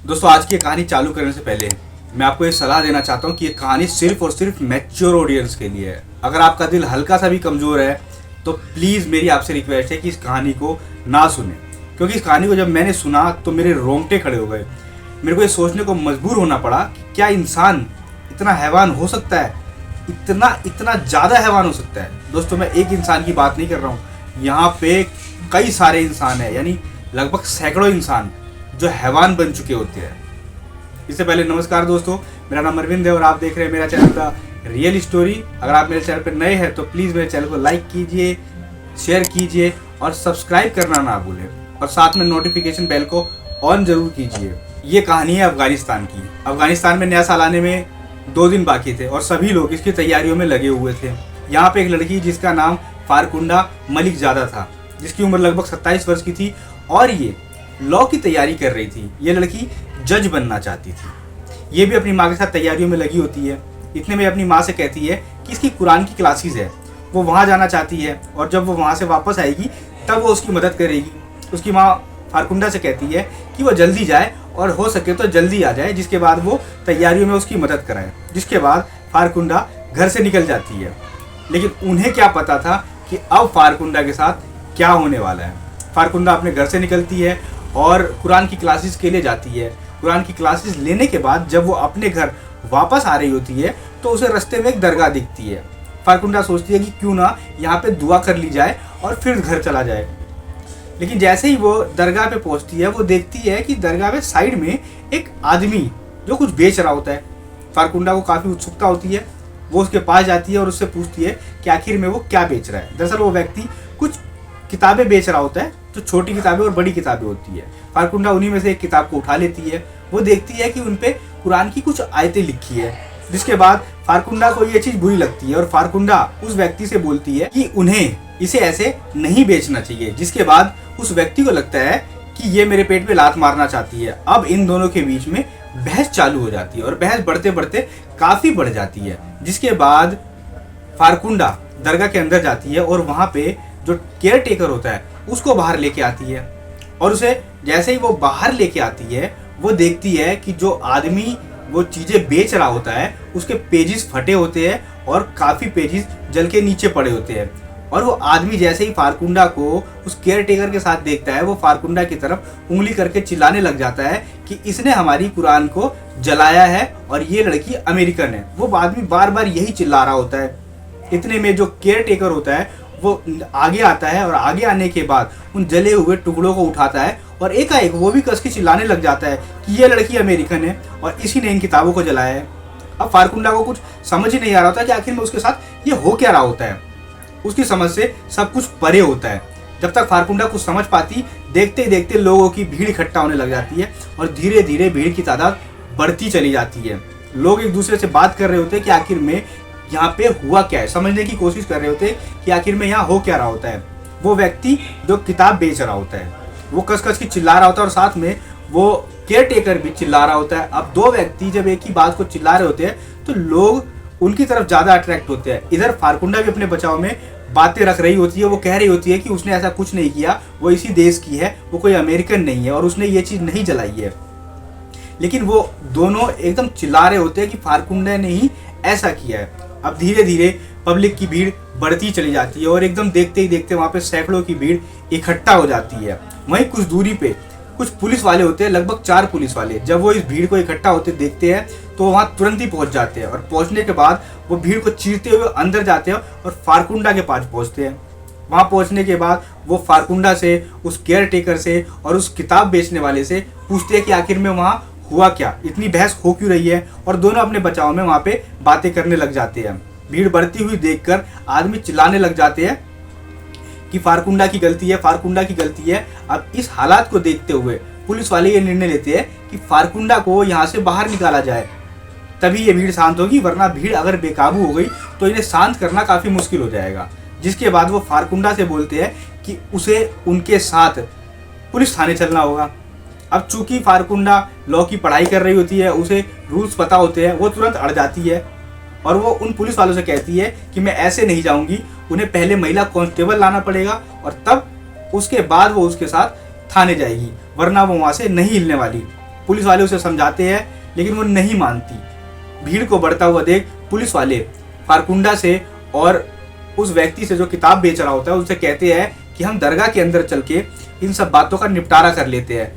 दोस्तों आज की कहानी चालू करने से पहले मैं आपको एक सलाह देना चाहता हूँ कि ये कहानी सिर्फ और सिर्फ मैच्योर ऑडियंस के लिए है। अगर आपका दिल हल्का सा भी कमज़ोर है तो प्लीज़ मेरी आपसे रिक्वेस्ट है कि इस कहानी को ना सुने, क्योंकि इस कहानी को जब मैंने सुना तो मेरे रोंगटे खड़े हो गए। मेरे को ये सोचने को मजबूर होना पड़ा कि क्या इंसान इतना हैवान हो सकता है, इतना ज़्यादा हैवान हो सकता है। दोस्तों मैं एक इंसान की बात नहीं कर रहा हूँ, यहाँ पे कई सारे इंसान हैं, यानी लगभग सैकड़ों इंसान जो हैवान बन चुके होते हैं। इससे पहले नमस्कार दोस्तों, मेरा नाम अरविंद है और आप देख रहे हैं मेरा चैनल द रियल स्टोरी। अगर आप मेरे चैनल पर नए हैं तो प्लीज़ मेरे चैनल को लाइक कीजिए, शेयर कीजिए और सब्सक्राइब करना ना भूलें, और साथ में नोटिफिकेशन बेल को ऑन जरूर कीजिए। ये कहानी है अफगानिस्तान की। अफगानिस्तान में नया साल आने में 2 दिन बाकी थे और सभी लोग इसकी तैयारियों में लगे हुए थे। यहाँ पे एक लड़की जिसका नाम फारकुंडा मलिकजादा था, जिसकी उम्र लगभग 27 वर्ष की थी और ये लॉ की तैयारी कर रही थी। ये लड़की जज बनना चाहती थी। ये भी अपनी माँ के साथ तैयारियों में लगी होती है। इतने में अपनी माँ से कहती है कि इसकी कुरान की क्लासेस है, वो वहाँ जाना चाहती है और जब वो वहाँ से वापस आएगी तब वो उसकी मदद करेगी। उसकी माँ फारकुंडा से कहती है कि वो जल्दी जाए और हो सके तो जल्दी आ जाए, जिसके बाद वो तैयारियों में उसकी मदद कराए। जिसके बाद फारकुंडा घर से निकल जाती है। लेकिन उन्हें क्या पता था कि अब फारकुंडा के साथ क्या होने वाला है। फारकुंडा अपने घर से निकलती है और कुरान की क्लासेस के लिए जाती है। कुरान की क्लासेस लेने के बाद जब वो अपने घर वापस आ रही होती है तो उसे रास्ते में एक दरगाह दिखती है। फारकुंडा सोचती है कि क्यों ना यहाँ पे दुआ कर ली जाए और फिर घर चला जाए। लेकिन जैसे ही वो दरगाह पे पहुँचती है वो देखती है कि दरगाह पे साइड में एक आदमी जो कुछ बेच रहा होता है। फारकुंडा को काफ़ी उत्सुकता होती है। वो उसके पास जाती है और उससे पूछती है कि आखिर में वो क्या बेच रहा है। दरअसल वो व्यक्ति कुछ किताबें बेच रहा होता है, जो छोटी किताबें और बड़ी किताबें होती है। फारकुंडा उन्हीं में से एक किताब को उठा लेती है। वो देखती है कि उन पे कुरान की कुछ आयतें लिखी है। जिसके बाद फारकुंडा को ये चीज़ बुरी लगती है और फारकुंडा उस व्यक्ति से बोलती है कि उन्हें इसे ऐसे नहीं बेचना चाहिए। जिसके बाद उस व्यक्ति को लगता है कि ये मेरे पेट पे लात मारना चाहती है। अब इन दोनों के बीच में बहस चालू हो जाती है और बहस बढ़ते बढ़ते काफ़ी बढ़ जाती है। जिसके बाद फारकुंडा दरगाह के अंदर जाती है और वहाँ पे जो केयर टेकर होता है उसको बाहर लेके आती है। और उसे जैसे ही वो बाहर लेके आती है वो देखती है कि जो आदमी वो चीज़ें बेच रहा होता है उसके पेजेस फटे होते हैं और काफ़ी पेजेस जल के नीचे पड़े होते हैं। और वो आदमी जैसे ही फारकुंडा को उस केयर टेकर के साथ देखता है वो फारकुंडा की तरफ उंगली करके चिल्लाने लग जाता है कि इसने हमारी कुरान को जलाया है और ये लड़की अमेरिकन है। वो आदमी बार बार यही चिल्ला रहा होता है। इतने में जो केयर टेकर होता है वो आगे आता है और आगे आने के बाद उन जले हुए टुकड़ों को उठाता है और एकाएक वो भी कस के चिल्लाने लग जाता है कि ये लड़की अमेरिकन है और इसी ने इन किताबों को जलाया है। अब फारकुंडा को कुछ समझ ही नहीं आ रहा होता कि आखिर में उसके साथ ये हो क्या रहा होता है। उसकी समझ से सब कुछ परे होता है। जब तक फारकुंडा कुछ समझ पाती, देखते ही देखते लोगों की भीड़ इकट्ठा होने लग जाती है और धीरे धीरे भीड़ की तादाद बढ़ती चली जाती है। लोग एक दूसरे से बात कर रहे होते हैं कि आखिर में यहाँ पे हुआ क्या है, समझने की कोशिश कर रहे होते हैं कि आखिर में यहाँ हो क्या रहा होता है। वो व्यक्ति जो किताब बेच रहा होता है वो कस कस की चिल्ला रहा होता है और साथ में वो केयर टेकर भी चिल्ला रहा होता है। अब 2 व्यक्ति जब एक ही बात को चिल्ला रहे होते हैं तो लोग उनकी तरफ ज़्यादा अट्रैक्ट होते हैं। इधर फारकुंडा भी अपने बचाव में बातें रख रही होती है। वो कह रही होती है कि उसने ऐसा कुछ नहीं किया, वो इसी देश की है, वो कोई अमेरिकन नहीं है और उसने ये चीज़ नहीं जलाई है। लेकिन वो दोनों एकदम चिल्ला रहे होते हैं कि फारकुंडा ने ही ऐसा किया है। अब धीरे धीरे पब्लिक की भीड़ बढ़ती चली जाती है और एकदम देखते ही देखते वहाँ पे सैकड़ों की भीड़ इकट्ठा हो जाती है। वहीं कुछ दूरी पे कुछ पुलिस वाले होते हैं, लगभग 4 पुलिस वाले। जब वो इस भीड़ को इकट्ठा होते देखते हैं तो वहाँ तुरंत ही पहुँच जाते हैं और पहुँचने के बाद वो भीड़ को चीरते हुए अंदर जाते हैं और फारकुंडा के पास पहुँचते हैं। वहाँ पहुँचने के बाद वो फारकुंडा से, उस केयर टेकर से और उस किताब बेचने वाले से पूछते हैं कि आखिर में वहाँ हुआ क्या, इतनी बहस हो क्यों रही है। और दोनों अपने बचाव में वहाँ पे बातें करने लग जाते हैं। भीड़ बढ़ती हुई देखकर आदमी चिल्लाने लग जाते हैं कि फारकुंडा की गलती है, फारकुंडा की गलती है। अब इस हालात को देखते हुए पुलिस वाले ये निर्णय लेते हैं कि फारकुंडा को यहाँ से बाहर निकाला जाए, तभी ये भीड़ शांत होगी, वरना भीड़ अगर बेकाबू हो गई तो इन्हें शांत करना काफ़ी मुश्किल हो जाएगा। जिसके बाद वो फारकुंडा से बोलते हैं कि उसे उनके साथ पुलिस थाने चलना होगा। अब चूंकि फारकुंडा लॉ की पढ़ाई कर रही होती है, उसे रूल्स पता होते हैं, वो तुरंत अड़ जाती है और वो उन पुलिस वालों से कहती है कि मैं ऐसे नहीं जाऊंगी, उन्हें पहले महिला कांस्टेबल लाना पड़ेगा और तब उसके बाद वो उसके साथ थाने जाएगी, वरना वो वहाँ से नहीं हिलने वाली। पुलिस वाले उसे समझाते हैं लेकिन वो नहीं मानती। भीड़ को बढ़ता हुआ देख पुलिस वाले फारकुंडा से और उस व्यक्ति से जो किताब बेच रहा होता है उनसे कहते हैं कि हम दरगाह के अंदर चल के इन सब बातों का निपटारा कर लेते हैं,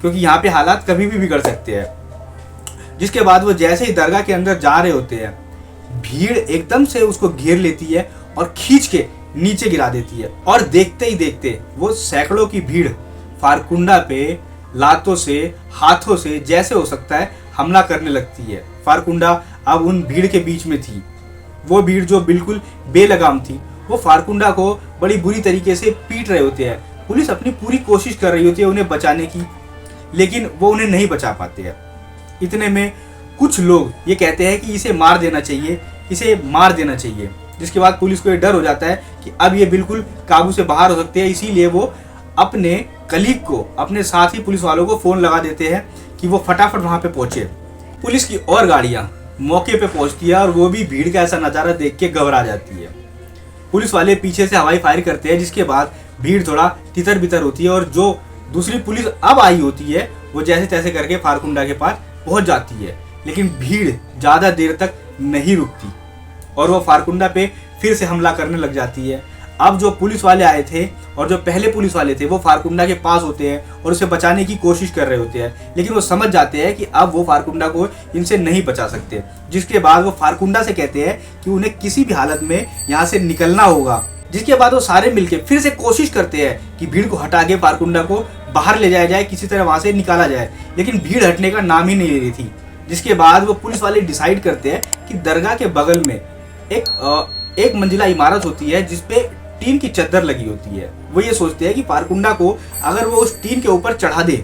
क्योंकि यहाँ पे हालात कभी भी बिगड़ सकते हैं। जिसके बाद वो जैसे ही दरगाह के अंदर जा रहे होते हैं, भीड़ एकदम से उसको घेर लेती है और खींच के नीचे गिरा देती है। और देखते ही देखते वो सैकड़ों की भीड़ फारकुंडा पे लातों से, हाथों से, जैसे हो सकता है हमला करने लगती है। फारकुंडा अब उन भीड़ के बीच में थी। वो भीड़ जो बिल्कुल बेलगाम थी, वो फारकुंडा को बड़ी बुरी तरीके से पीट रहे होते हैं। पुलिस अपनी पूरी कोशिश कर रही होती है उन्हें बचाने की, लेकिन वो उन्हें नहीं बचा पाते हैं। इतने में कुछ लोग ये कहते हैं कि इसे मार देना चाहिए, इसे मार देना चाहिए। जिसके बाद पुलिस को ये डर हो जाता है कि अब ये बिल्कुल काबू से बाहर हो सकते हैं, इसीलिए वो अपने कलीग को, अपने साथी पुलिस वालों को फ़ोन लगा देते हैं कि वो फटाफट वहाँ पे पहुँचे। पुलिस की और गाड़ियाँ मौके पे पहुँचती है और वो भी भीड़ का ऐसा नज़ारा देख के घबरा जाती है। पुलिस वाले पीछे से हवाई फायर करते हैं, जिसके बाद भीड़ थोड़ा तितर बितर होती है और जो दूसरी पुलिस अब आई होती है वो जैसे तैसे करके फारकुंडा के पास पहुंच जाती है। लेकिन भीड़ ज़्यादा देर तक नहीं रुकती और वो फारकुंडा पे फिर से हमला करने लग जाती है। अब जो पुलिस वाले आए थे और जो पहले पुलिस वाले थे वो फारकुंडा के पास होते हैं और उसे बचाने की कोशिश कर रहे होते हैं, लेकिन वो समझ जाते हैं कि अब वो फारकुंडा को इनसे नहीं बचा सकते। जिसके बाद वो फारकुंडा से कहते हैं कि उन्हें किसी भी हालत में यहाँ से निकलना होगा। जिसके बाद वो सारे मिलके फिर से कोशिश करते हैं कि भीड़ को हटा के फारकुंडा को बाहर ले जाया जाए, किसी तरह वहाँ से निकाला जाए, लेकिन भीड़ हटने का नाम ही नहीं ले रही थी। जिसके बाद वो पुलिस वाले डिसाइड करते हैं कि दरगाह के बगल में एक मंजिला इमारत होती है जिसपे टीन की चद्दर लगी होती है। वो ये सोचते हैं कि फारकुंडा को अगर वो उस टीन के ऊपर चढ़ा दे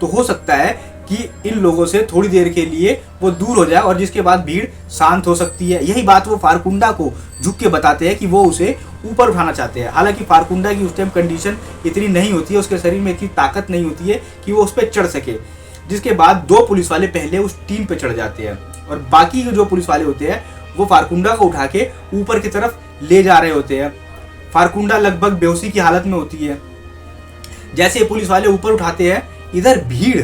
तो हो सकता है कि इन लोगों से थोड़ी देर के लिए वो दूर हो जाए और जिसके बाद भीड़ शांत हो सकती है। यही बात वो फारकुंडा को झुक के बताते हैं कि वो उसे ऊपर उठाना चाहते हैं। हालांकि फारकुंडा की उस टाइम कंडीशन इतनी नहीं होती है, उसके शरीर में इतनी ताकत नहीं होती है कि वो उस पर चढ़ सके। जिसके बाद दो पुलिस वाले पहले उस टीन पे चढ़ जाते हैं और बाकी जो पुलिस वाले होते हैं वो फारकुंडा को उठा के ऊपर की तरफ ले जा रहे होते हैं। फारकुंडा लगभग बेहोशी की हालत में होती है। जैसे ये पुलिस वाले ऊपर उठाते हैं, इधर भीड़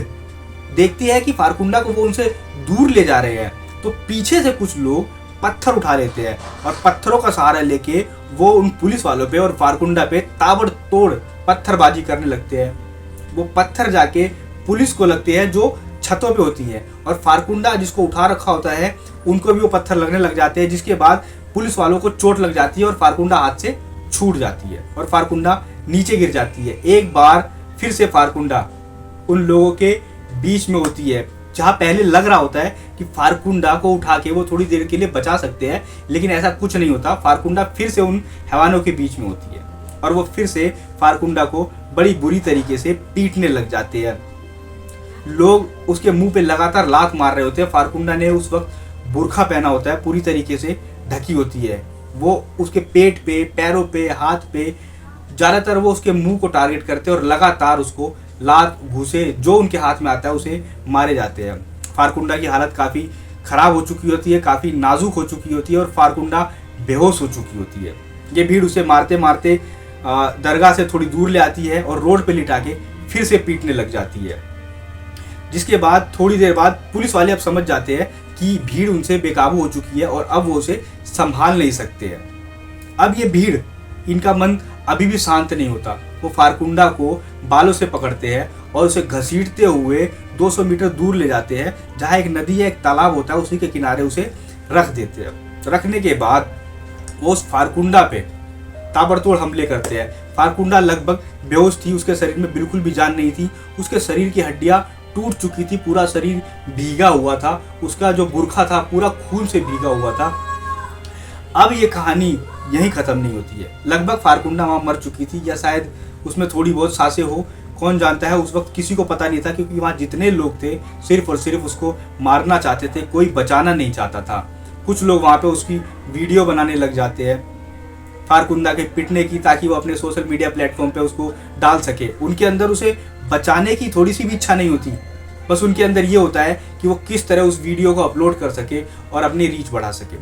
देखती है कि फारकुंडा को वो उनसे दूर ले जा रहे हैं, तो पीछे से कुछ लोग पत्थर उठा लेते हैं और पत्थरों का सहारा लेके वो उन पुलिस वालों पे और फारकुंडा पे ताबड़तोड़ पत्थरबाजी करने लगते हैं। वो पत्थर जाके पुलिस को लगते हैं जो छतों पे होती है और फारकुंडा जिसको उठा रखा होता है उनको भी वो पत्थर लगने लग जाते हैं। जिसके बाद पुलिस वालों को चोट लग जाती है और फारकुंडा हाथ से छूट जाती है और फारकुंडा नीचे गिर जाती है। एक बार फिर से फारकुंडा उन लोगों के बीच में होती है, जहाँ पहले लग रहा होता है कि फारकुंडा को उठा के वो थोड़ी देर के लिए बचा सकते हैं, लेकिन ऐसा कुछ नहीं होता। फारकुंडा फिर से उन हैवानों के बीच में होती है और वो फिर से फारकुंडा को बड़ी बुरी तरीके से पीटने लग जाते हैं। लोग उसके मुंह पे लगातार लात मार रहे होते हैं। फारकुंडा ने उस वक्त बुर्खा पहना होता है, पूरी तरीके से ढकी होती है। वो उसके पेट पे, पैरों पे, हाथ पे, ज़्यादातर वो उसके मुंह को टारगेट करते हैं और लगातार उसको लात घूसे जो उनके हाथ में आता है उसे मारे जाते हैं। फारकुंडा की हालत काफ़ी ख़राब हो चुकी होती है, काफ़ी नाजुक हो चुकी होती है और फारकुंडा बेहोश हो चुकी होती है। ये भीड़ उसे मारते मारते दरगाह से थोड़ी दूर ले आती है और रोड पे लिटा के फिर से पीटने लग जाती है। जिसके बाद थोड़ी देर बाद पुलिस वाले अब समझ जाते हैं कि भीड़ उनसे बेकाबू हो चुकी है और अब वो उसे संभाल नहीं सकते हैं। अब ये भीड़, इनका मन अभी भी शांत नहीं होता। वो फारकुंडा को बालों से पकड़ते हैं और उसे घसीटते हुए 200 मीटर दूर ले जाते हैं, जहाँ एक नदी या एक तालाब होता है, उसी के किनारे उसे रख देते हैं। रखने के बाद वो उस फारकुंडा पे ताबड़तोड़ हमले करते हैं। फारकुंडा लगभग बेहोश थी, उसके शरीर में बिल्कुल भी जान नहीं थी। उसके शरीर की हड्डियां टूट चुकी थी, पूरा शरीर भीगा हुआ था, उसका जो बुर्खा था पूरा खून से भीगा हुआ था। अब ये कहानी यहीं ख़त्म नहीं होती है। लगभग फारकुंडा वहाँ मर चुकी थी या शायद उसमें थोड़ी बहुत सांसें हो, कौन जानता है। उस वक्त किसी को पता नहीं था, क्योंकि वहाँ जितने लोग थे सिर्फ और सिर्फ उसको मारना चाहते थे, कोई बचाना नहीं चाहता था। कुछ लोग वहाँ पे उसकी वीडियो बनाने लग जाते हैं फारकुंडा के पिटने की, ताकि वो अपने सोशल मीडिया प्लेटफॉर्म पे उसको डाल सके। उनके अंदर उसे बचाने की थोड़ी सी भी इच्छा नहीं होती, बस उनके अंदर ये होता है कि वो किस तरह उस वीडियो को अपलोड कर सके और अपनी रीच बढ़ा सके।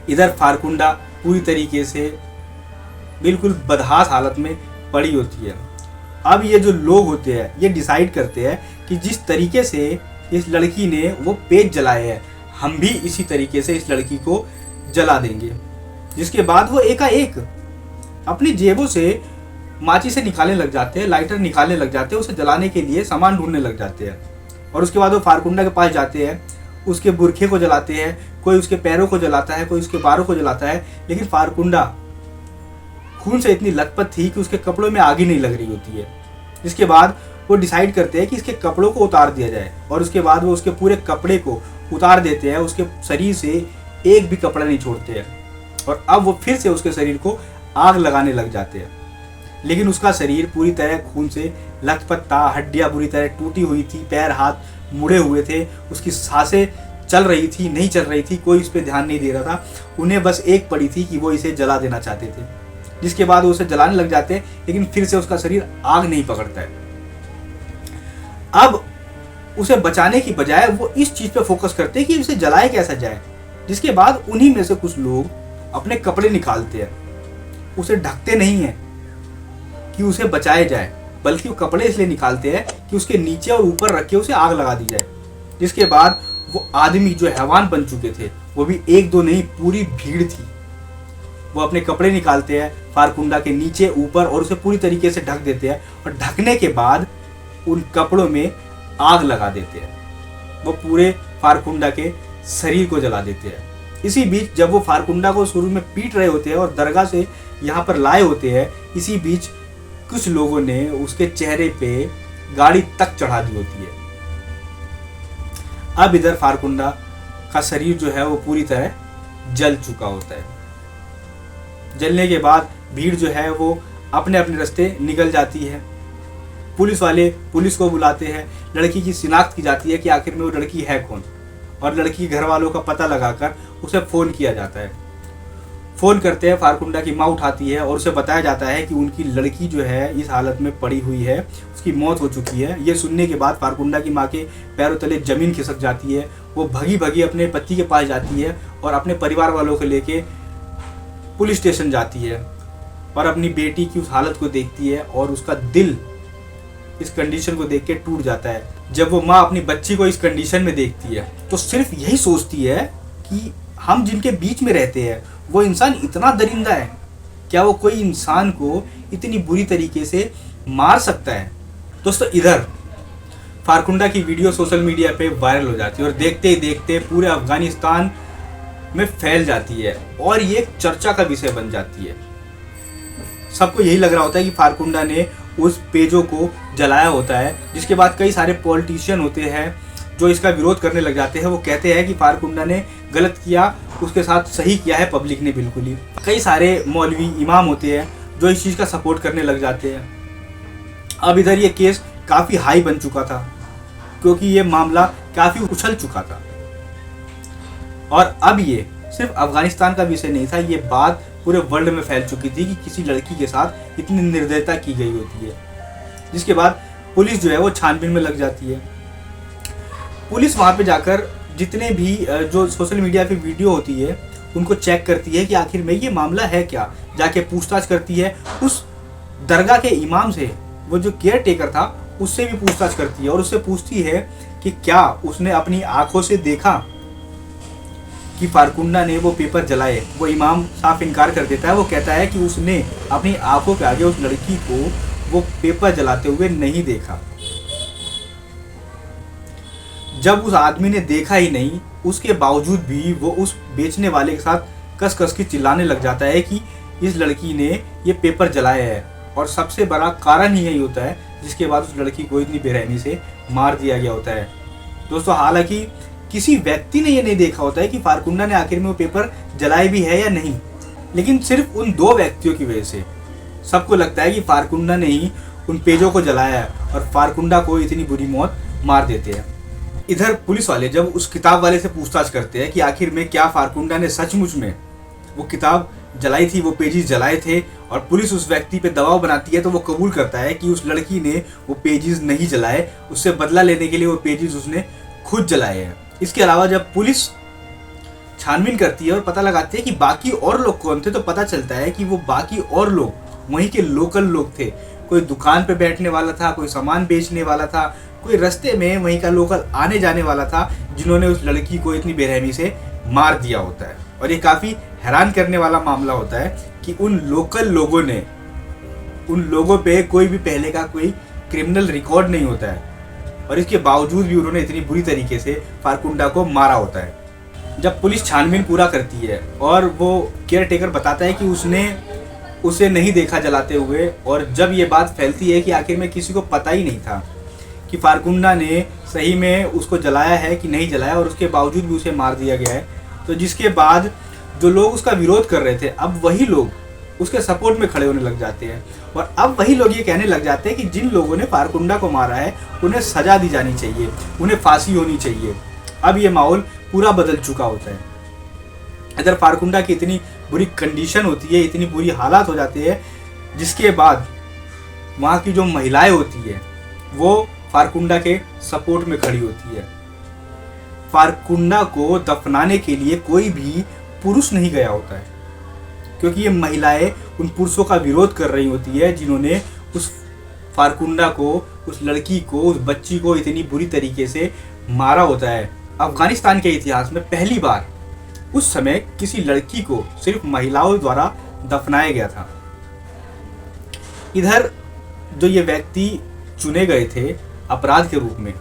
इधर फारकुंडा पूरी तरीके से बिल्कुल बदहास हालत में पड़ी होती है। अब ये जो लोग होते हैं ये डिसाइड करते हैं कि जिस तरीके से इस लड़की ने वो पेज जलाए हैं, हम भी इसी तरीके से इस लड़की को जला देंगे। जिसके बाद वो एकाएक अपनी जेबों से माचिस से निकालने लग जाते हैं, लाइटर निकालने लग जाते हैं, उसे जलाने के लिए सामान ढूंढने लग जाते हैं। और उसके बाद वो फारकुंडा के पास जाते हैं, उसके बुरखे को जलाते हैं, कोई उसके पैरों को जलाता है, कोई उसके बारों को जलाता है। लेकिन फारकुंडा खून से इतनी लथपथ थी कि उसके कपड़ों में आग ही नहीं लग रही होती है। जिसके बाद वो डिसाइड करते हैं कि इसके कपड़ों को उतार दिया जाए, और उसके बाद वो उसके पूरे कपड़े को उतार देते हैं, उसके शरीर से एक भी कपड़ा नहीं छोड़ते हैं। और अब वो फिर से उसके शरीर को आग लगाने लग जाते हैं। लेकिन उसका शरीर पूरी तरह खून से लथपथ था, हड्डियां बुरी तरह टूटी हुई थी, पैर हाथ मुड़े हुए थे, उसकी सांसें चल रही थी नहीं चल रही थी, कोई इस पर ध्यान नहीं दे रहा था। उन्हें बस एक पड़ी थी कि वो इसे जला देना चाहते थे। जिसके बाद वो उसे जलाने लग जाते हैं, लेकिन फिर से उसका शरीर आग नहीं पकड़ता है। अब उसे बचाने की बजाय वो इस चीज पे फोकस करते हैं कि उसे जलाए कैसा जाए। जिसके बाद उन्हीं में से कुछ लोग अपने कपड़े निकालते हैं, उसे ढकते नहीं है कि उसे बचाया जाए, बल्कि वो कपड़े इसलिए निकालते हैं कि उसके नीचे और ऊपर रख के उसे आग लगा दी जाए। जिसके बाद वो आदमी जो हैवान बन चुके थे, वो भी एक दो नहीं पूरी भीड़ थी, वो अपने कपड़े निकालते हैं फारकुंडा के नीचे ऊपर और उसे पूरी तरीके से ढक देते हैं। और ढकने के बाद उन कपड़ों में आग लगा देते हैं, वो पूरे फारकुंडा के शरीर को जला देते हैं। इसी बीच जब वो फारकुंडा को शुरू में पीट रहे होते हैं और दरगाह से यहाँ पर लाए होते हैं, इसी बीच कुछ लोगों ने उसके चेहरे पे गाड़ी तक चढ़ा दी होती है। अब इधर फारकुंडा का शरीर जो है वो पूरी तरह जल चुका होता है। जलने के बाद भीड़ जो है वो अपने अपने रास्ते निकल जाती है। पुलिस वाले पुलिस को बुलाते हैं, लड़की की शिनाख्त की जाती है कि आखिर में वो लड़की है कौन, और लड़की घर वालों का पता लगाकर उसे फ़ोन किया जाता है। फ़ोन करते हैं, फारकुंडा की माँ उठाती है और उसे बताया जाता है कि उनकी लड़की जो है इस हालत में पड़ी हुई है, उसकी मौत हो चुकी है। ये सुनने के बाद फारकुंडा की माँ के पैरों तले ज़मीन खिसक जाती है। वो भगी भगी अपने पति के पास जाती है और अपने परिवार वालों को लेके पुलिस स्टेशन जाती है और अपनी बेटी की उस हालत को देखती है और उसका दिल इस कंडीशन को देख के टूट जाता है। जब वो माँ अपनी बच्ची को इस कंडीशन में देखती है तो सिर्फ यही सोचती है कि हम जिनके बीच में रहते हैं वो इंसान इतना दरिंदा है, क्या वो कोई इंसान को इतनी बुरी तरीके से मार सकता है। दोस्तों इधर फारकुंडा की वीडियो सोशल मीडिया पे वायरल हो जाती है और देखते ही देखते पूरे अफगानिस्तान में फैल जाती है और ये एक चर्चा का विषय बन जाती है। सबको यही लग रहा होता है कि फारकुंडा ने उस पेजों को जलाया होता है। जिसके बाद कई सारे पॉलिटिशियन होते हैं जो इसका विरोध करने लग जाते हैं। वो कहते हैं कि फारकुंडा ने गलत किया, उसके साथ सही किया है पब्लिक ने बिल्कुल ही। कई सारे मौलवी इमाम होते हैं जो इस चीज़ का सपोर्ट करने लग जाते हैं। अब इधर ये केस काफ़ी हाई बन चुका था क्योंकि ये मामला काफ़ी उछल चुका था और अब ये सिर्फ अफगानिस्तान का विषय नहीं था, ये बात पूरे वर्ल्ड में फैल चुकी थी कि किसी लड़की के साथ इतनी निर्दयता की गई होती है। जिसके बाद पुलिस जो है वो छानबीन में लग जाती है। पुलिस वहाँ पे जाकर जितने भी जो सोशल मीडिया पे वीडियो होती है उनको चेक करती है कि आखिर में ये मामला है क्या। जाके पूछताछ करती है उस दरगाह के इमाम से, वो जो केयर टेकर था उससे भी पूछताछ करती है और उससे पूछती है कि क्या उसने अपनी आंखों से देखा कि फारकुंडा ने वो पेपर जलाए। वो इमाम साफ इनकार कर देता है। वो कहता है कि उसने अपनी आंखों के आगे उस लड़की को वो पेपर जलाते हुए नहीं देखा। जब उस आदमी ने देखा ही नहीं, उसके बावजूद भी वो उस बेचने वाले के साथ कस कस के चिल्लाने लग जाता है कि इस लड़की ने ये पेपर जलाया है। और सबसे बड़ा कारण ही यही होता है जिसके बाद उस लड़की को इतनी बेरहमी से मार दिया गया होता है। दोस्तों हालांकि किसी व्यक्ति ने ये नहीं देखा होता है कि फारकुंडा ने आखिर में वो पेपर जलाए भी है या नहीं, लेकिन सिर्फ उन दो व्यक्तियों की वजह से सबको लगता है कि फारकुंडा ने ही उन पेजों को जलाया है और फारकुंडा को इतनी बुरी मौत मार देते हैं। इधर पुलिस वाले जब उस किताब वाले से पूछताछ करते हैं कि आखिर में क्या फारकुंडा ने सचमुच में वो किताब जलाई थी, वो पेजेस जलाए थे, और पुलिस उस व्यक्ति पे दबाव बनाती है तो वो कबूल करता है कि उस लड़की ने वो पेजेस नहीं जलाए, उससे बदला लेने के लिए वो पेजेस उसने खुद जलाए हैं। इसके अलावा जब पुलिस छानबीन करती है और पता लगाती है कि बाकी और लोग कौन थे, तो पता चलता है कि वो बाकी और लोग वहीं के लोकल लोग थे कोई दुकान पे बैठने वाला था, कोई सामान बेचने वाला था, कोई रास्ते में वहीं का लोकल आने जाने वाला था, जिन्होंने उस लड़की को इतनी बेरहमी से मार दिया होता है। और ये काफ़ी हैरान करने वाला मामला होता है कि उन लोकल लोगों ने, उन लोगों पे कोई भी पहले का कोई क्रिमिनल रिकॉर्ड नहीं होता है, और इसके बावजूद भी उन्होंने इतनी बुरी तरीके से फारकुंडा को मारा होता है। जब पुलिस छानबीन पूरा करती है और वो केयर टेकर बताता है कि उसने उसे नहीं देखा जलाते हुए, और जब ये बात फैलती है कि आखिर में किसी को पता ही नहीं था कि फारकुंडा ने सही में उसको जलाया है कि नहीं जलाया, और उसके बावजूद भी उसे मार दिया गया है, तो जिसके बाद जो लोग उसका विरोध कर रहे थे, अब वही लोग उसके सपोर्ट में खड़े होने लग जाते हैं। और अब वही लोग ये कहने लग जाते हैं कि जिन लोगों ने फारकुंडा को मारा है उन्हें सजा दी जानी चाहिए, उन्हें फांसी होनी चाहिए। अब ये माहौल पूरा बदल चुका होता है। इधर फारकुंडा की इतनी बुरी कंडीशन होती है, इतनी बुरी हालात हो जाती है, जिसके बाद वहाँ की जो महिलाएं होती है वो फारकुंडा के सपोर्ट में खड़ी होती है। फारकुंडा को दफनाने के लिए कोई भी पुरुष नहीं गया होता है, क्योंकि ये महिलाएं उन पुरुषों का विरोध कर रही होती है जिन्होंने उस फारकुंडा को, उस लड़की को, उस बच्ची को इतनी बुरी तरीके से मारा होता है। अफगानिस्तान के इतिहास में पहली बार उस समय किसी लड़की को सिर्फ महिलाओं द्वारा दफनाया गया था। इधर जो ये व्यक्ति चुने गए थे अपराध के रूप में,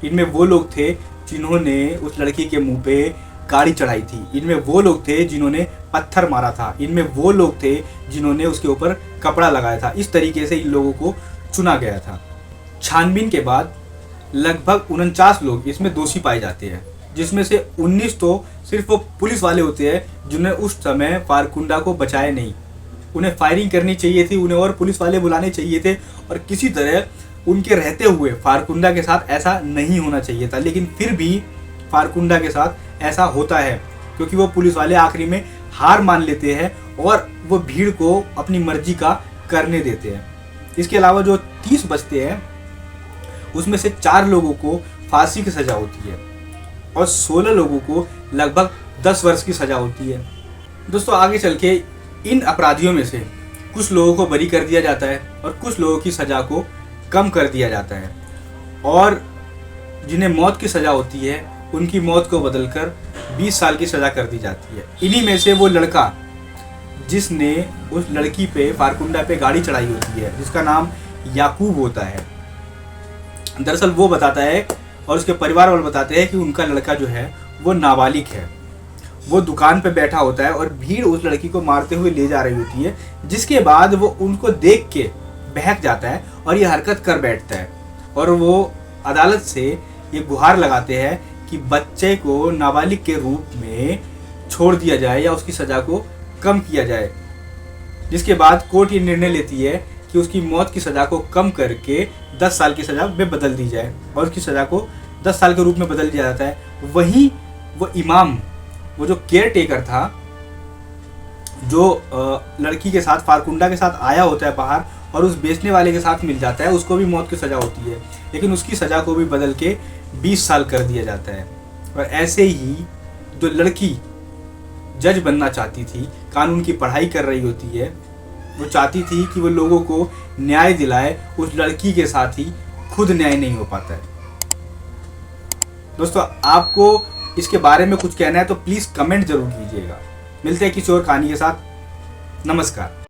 इनमें वो लोग थे जिन्होंने उस लड़की के मुंह पे गाड़ी चढ़ाई थी, इनमें वो लोग थे जिन्होंने पत्थर मारा था, इनमें वो लोग थे जिन्होंने उसके ऊपर कपड़ा लगाया था। इस तरीके से इन लोगों को चुना गया था। छानबीन के बाद लगभग 49 लोग इसमें दोषी पाए जाते हैं, जिसमें से 19 तो सिर्फ वो पुलिस वाले होते हैं जिन्हें उस समय फारकुंडा को बचाया नहीं। उन्हें फायरिंग करनी चाहिए थी, उन्हें और पुलिस वाले बुलाने चाहिए थे, और किसी तरह उनके रहते हुए फारकुंडा के साथ ऐसा नहीं होना चाहिए था। लेकिन फिर भी फारकुंडा के साथ ऐसा होता है, क्योंकि वो पुलिस वाले आखिरी में हार मान लेते हैं और वो भीड़ को अपनी मर्जी का करने देते हैं। इसके अलावा जो 30 बचते हैं उसमें से 4 लोगों को फांसी की सज़ा होती है और 16 लोगों को लगभग 10 वर्ष की सज़ा होती है। दोस्तों, आगे चल के इन अपराधियों में से कुछ लोगों को बरी कर दिया जाता है और कुछ लोगों की सज़ा को कम कर दिया जाता है, और जिन्हें मौत की सज़ा होती है उनकी मौत को बदलकर 20 साल की सज़ा कर दी जाती है। इन्हीं में से वो लड़का जिसने उस लड़की पे, फारकुंडा पे गाड़ी चढ़ाई होती है, जिसका नाम याकूब होता है, दरअसल वो बताता है और उसके परिवार वाले बताते हैं कि उनका लड़का जो है वो नाबालिग है। वो दुकान पे बैठा होता है और भीड़ उस लड़की को मारते हुए ले जा रही होती है, जिसके बाद वो उनको देख के बहक जाता है और ये हरकत कर बैठता है, और वो अदालत से ये गुहार लगाते हैं कि बच्चे को नाबालिग के रूप में छोड़ दिया जाए या उसकी सज़ा को कम किया जाए। जिसके बाद कोर्ट ये निर्णय लेती है कि उसकी मौत की सज़ा को कम करके 10 साल की सज़ा में बदल दी जाए, और उसकी सज़ा को 10 साल के रूप में बदल दिया जाता है। वहीं वो इमाम, वो जो केयर टेकर था, जो लड़की के साथ, फारकुंडा के साथ आया होता है बाहर और उस बेचने वाले के साथ मिल जाता है, उसको भी मौत की सज़ा होती है, लेकिन उसकी सज़ा को भी बदल के 20 साल कर दिया जाता है। और ऐसे ही जो लड़की जज बनना चाहती थी, कानून की पढ़ाई कर रही होती है, वो चाहती थी कि वो लोगों को न्याय दिलाए, उस लड़की के साथ ही खुद न्याय नहीं हो पाता है। दोस्तों, आपको इसके बारे में कुछ कहना है तो प्लीज़ कमेंट जरूर कीजिएगा। मिलते हैं किसी और कहानी के साथ। नमस्कार।